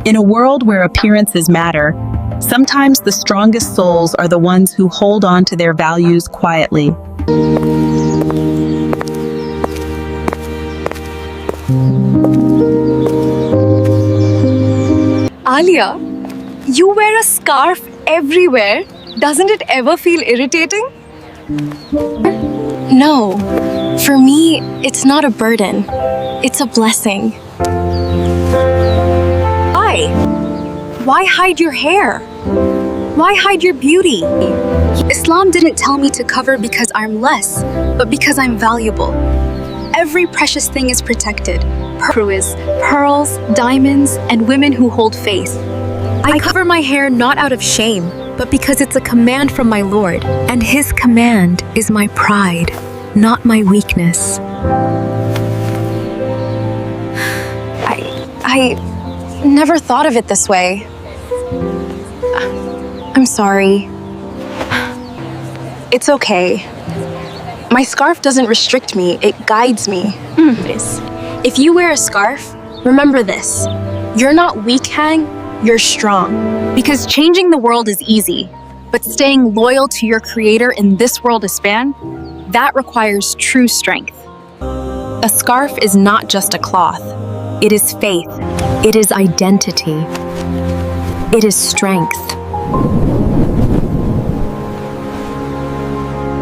In a world where appearances matter, sometimes the strongest souls are the ones who hold on to their values quietly. Aaliya, you wear a scarf everywhere. Doesn't it ever feel irritating? No, for me, it's not a burden. It's a blessing. Why? Why hide your hair? Why hide your beauty? Islam didn't tell me to cover because I'm less, but because I'm valuable. Every precious thing is protected. Pearls, diamonds, and women who hold faith. I cover my hair not out of shame, but because it's a command from my Lord, and His command is my pride, not my weakness. I never thought of it this way. I'm sorry. It's okay. My scarf doesn't restrict me, it guides me. If you wear a scarf, remember this. You're not weak, Hang, you're strong. Because changing the world is easy, but staying loyal to your creator in this world of span, that requires true strength. A scarf is not just a cloth. It is faith. It is identity. It is strength.